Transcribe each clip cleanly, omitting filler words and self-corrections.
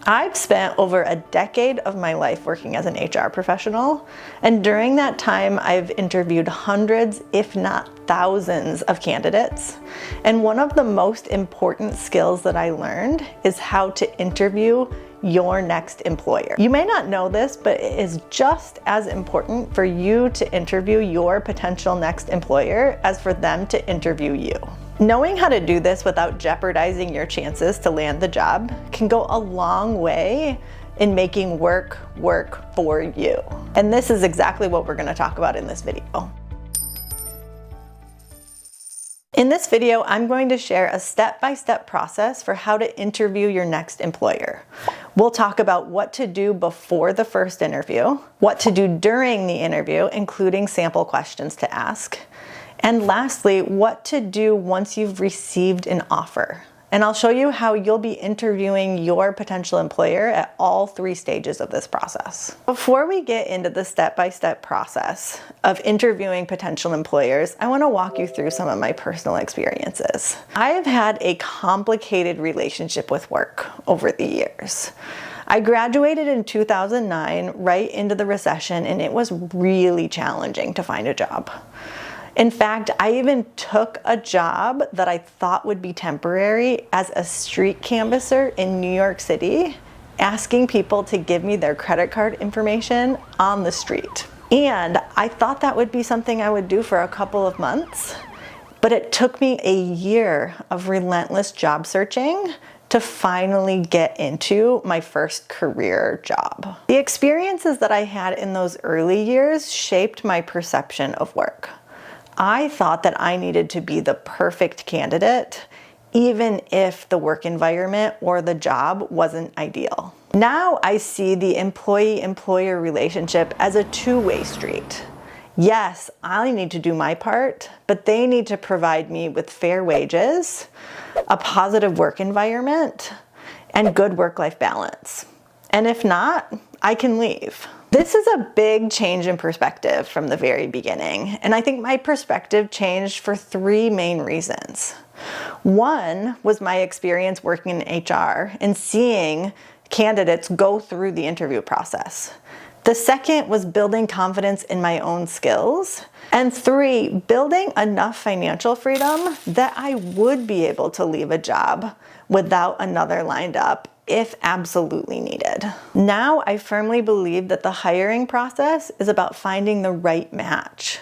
I've spent over a decade of my life working as an HR professional, and during that time I've interviewed hundreds, if not thousands, of candidates. And one of the most important skills that I learned is how to interview your next employer. You may not know this, but it is just as important for you to interview your potential next employer as for them to interview you. Knowing how to do this without jeopardizing your chances to land the job can go a long way in making work for you. And this is exactly what we're going to talk about in this video. In this video, I'm going to share a step-by-step process for how to interview your next employer. We'll talk about what to do before the first interview, what to do during the interview, including sample questions to ask, and lastly, what to do once you've received an offer. And I'll show you how you'll be interviewing your potential employer at all 3 stages of this process. Before we get into the step-by-step process of interviewing potential employers, I want to walk you through some of my personal experiences. I have had a complicated relationship with work over the years. I graduated in 2009, right into the recession, and it was really challenging to find a job. In fact, I even took a job that I thought would be temporary as a street canvasser in New York City, asking people to give me their credit card information on the street. And I thought that would be something I would do for a couple of months, but it took me a year of relentless job searching to finally get into my first career job. The experiences that I had in those early years shaped my perception of work. I thought that I needed to be the perfect candidate, even if the work environment or the job wasn't ideal. Now I see the employee-employer relationship as a two-way street. Yes, I need to do my part, but they need to provide me with fair wages, a positive work environment, and good work-life balance. And if not, I can leave. This is a big change in perspective from the very beginning, and I think my perspective changed for 3 main reasons. One was my experience working in HR and seeing candidates go through the interview process. The second was building confidence in my own skills. And 3, building enough financial freedom that I would be able to leave a job without another lined up if absolutely needed. Now I firmly believe that the hiring process is about finding the right match.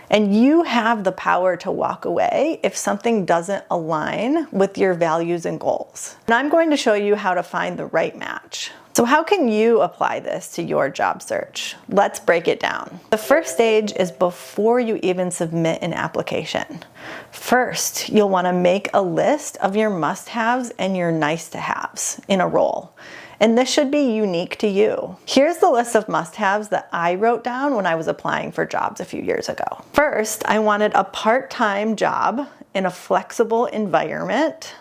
And you have the power to walk away if something doesn't align with your values and goals. And I'm going to show you how to find the right match. So how can you apply this to your job search? Let's break it down. The first stage is before you even submit an application. First, you'll want to make a list of your must-haves and your nice-to-haves in a role. And this should be unique to you. Here's the list of must-haves that I wrote down when I was applying for jobs a few years ago. First, I wanted a part-time job in a flexible environment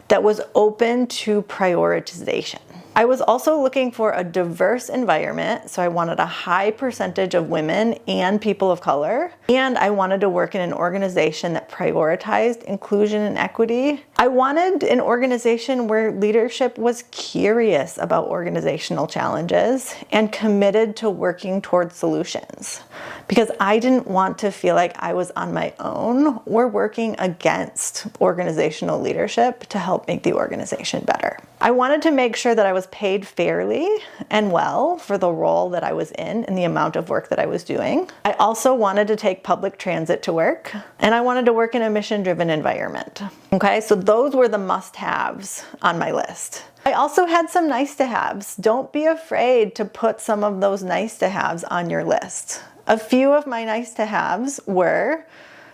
that was open to prioritization. I was also looking for a diverse environment, so I wanted a high percentage of women and people of color, and I wanted to work in an organization that prioritized inclusion and equity. I wanted an organization where leadership was curious about organizational challenges and committed to working towards solutions, because I didn't want to feel like I was on my own or working against organizational leadership to help make the organization better. I wanted to make sure that I was paid fairly and well for the role that I was in and the amount of work that I was doing. I also wanted to take public transit to work, and I wanted to work in a mission-driven environment. Okay, so those were the must-haves on my list. I also had some nice-to-haves. Don't be afraid to put some of those nice-to-haves on your list. A few of my nice-to-haves were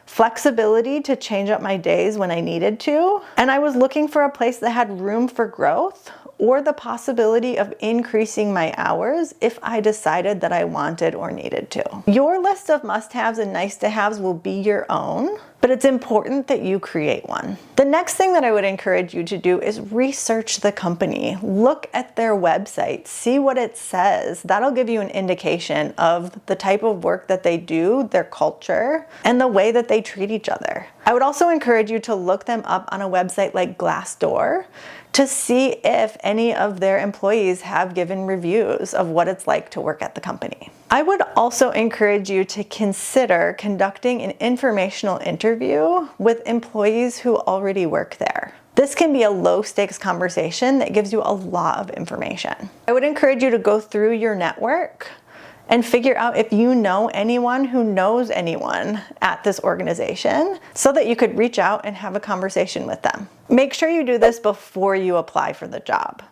flexibility to change up my days when I needed to, and I was looking for a place that had room for growth or the possibility of increasing my hours if I decided that I wanted or needed to. Your list of must-haves and nice-to-haves will be your own, but it's important that you create one. The next thing that I would encourage you to do is research the company. Look at their website, see what it says. That'll give you an indication of the type of work that they do, their culture, and the way that they treat each other. I would also encourage you to look them up on a website like Glassdoor to see if any of their employees have given reviews of what it's like to work at the company. I would also encourage you to consider conducting an informational interview with employees who already work there. This can be a low-stakes conversation that gives you a lot of information. I would encourage you to go through your network and figure out if you know anyone who knows anyone at this organization so that you could reach out and have a conversation with them. Make sure you do this before you apply for the job,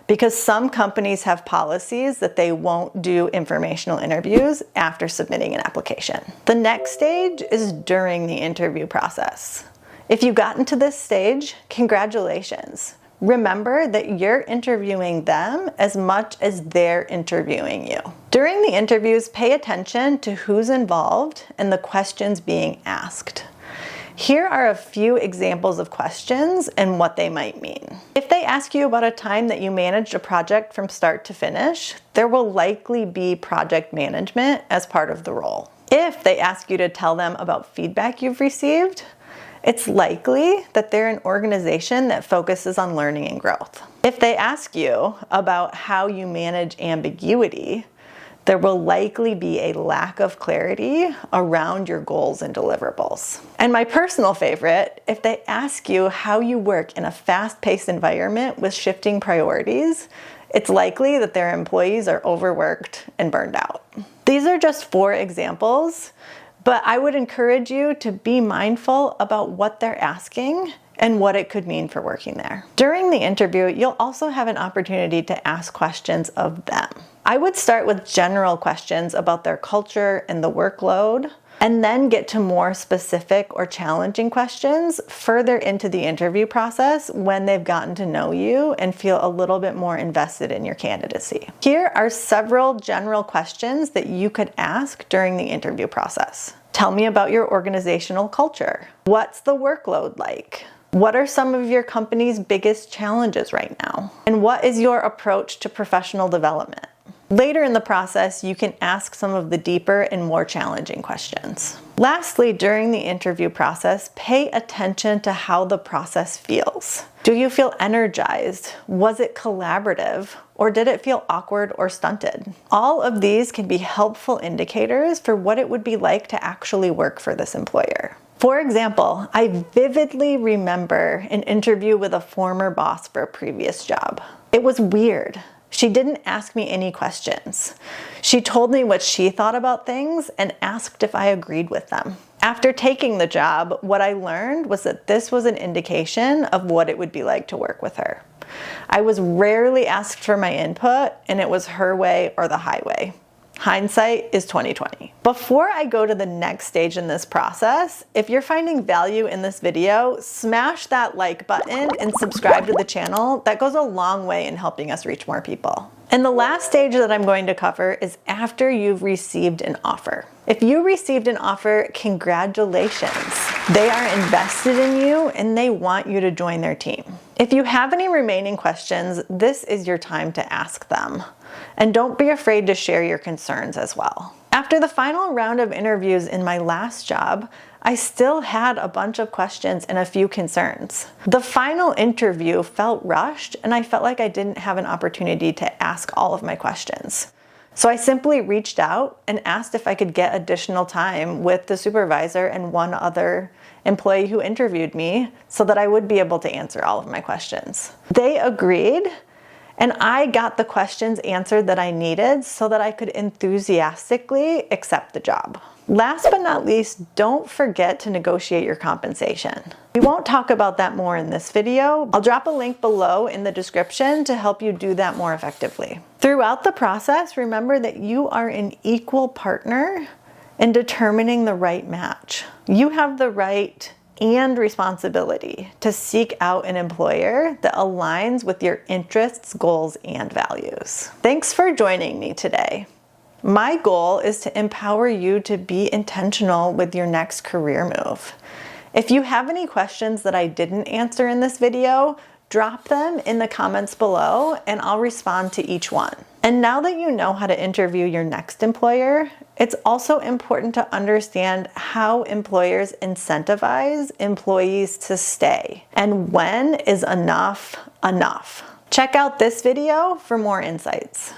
because some companies have policies that they won't do informational interviews after submitting an application. The next stage is during the interview process. If you've gotten to this stage, congratulations. Remember that you're interviewing them as much as they're interviewing you. During the interviews, pay attention to who's involved and the questions being asked. Here are a few examples of questions and what they might mean. If they ask you about a time that you managed a project from start to finish, there will likely be project management as part of the role. If they ask you to tell them about feedback you've received, it's likely that they're an organization that focuses on learning and growth. If they ask you about how you manage ambiguity, there will likely be a lack of clarity around your goals and deliverables. And my personal favorite, if they ask you how you work in a fast-paced environment with shifting priorities, it's likely that their employees are overworked and burned out. These are just 4 examples, but I would encourage you to be mindful about what they're asking and what it could mean for working there. During the interview, you'll also have an opportunity to ask questions of them. I would start with general questions about their culture and the workload, and then get to more specific or challenging questions further into the interview process when they've gotten to know you and feel a little bit more invested in your candidacy. Here are several general questions that you could ask during the interview process. Tell me about your organizational culture. What's the workload like? What are some of your company's biggest challenges right now? And what is your approach to professional development? Later in the process, you can ask some of the deeper and more challenging questions. Lastly, during the interview process, pay attention to how the process feels. Do you feel energized? Was it collaborative? Or did it feel awkward or stunted? All of these can be helpful indicators for what it would be like to actually work for this employer. For example, I vividly remember an interview with a former boss for a previous job. It was weird. She didn't ask me any questions. She told me what she thought about things and asked if I agreed with them. After taking the job, what I learned was that this was an indication of what it would be like to work with her. I was rarely asked for my input, and it was her way or the highway. Hindsight is 20/20. Before I go to the next stage in this process, if you're finding value in this video, smash that like button and subscribe to the channel. That goes a long way in helping us reach more people. And the last stage that I'm going to cover is after you've received an offer. If you received an offer, congratulations. They are invested in you and they want you to join their team. If you have any remaining questions, this is your time to ask them. And don't be afraid to share your concerns as well. After the final round of interviews in my last job, I still had a bunch of questions and a few concerns. The final interview felt rushed, and I felt like I didn't have an opportunity to ask all of my questions. So I simply reached out and asked if I could get additional time with the supervisor and one other employee who interviewed me so that I would be able to answer all of my questions. They agreed, and I got the questions answered that I needed so that I could enthusiastically accept the job. Last but not least, don't forget to negotiate your compensation. We won't talk about that more in this video. I'll drop a link below in the description to help you do that more effectively. Throughout the process, remember that you are an equal partner in determining the right match. You have the right and responsibility to seek out an employer that aligns with your interests, goals, and values. Thanks for joining me today. My goal is to empower you to be intentional with your next career move. If you have any questions that I didn't answer in this video, drop them in the comments below and I'll respond to each one. And now that you know how to interview your next employer, it's also important to understand how employers incentivize employees to stay and when is enough enough. Check out this video for more insights.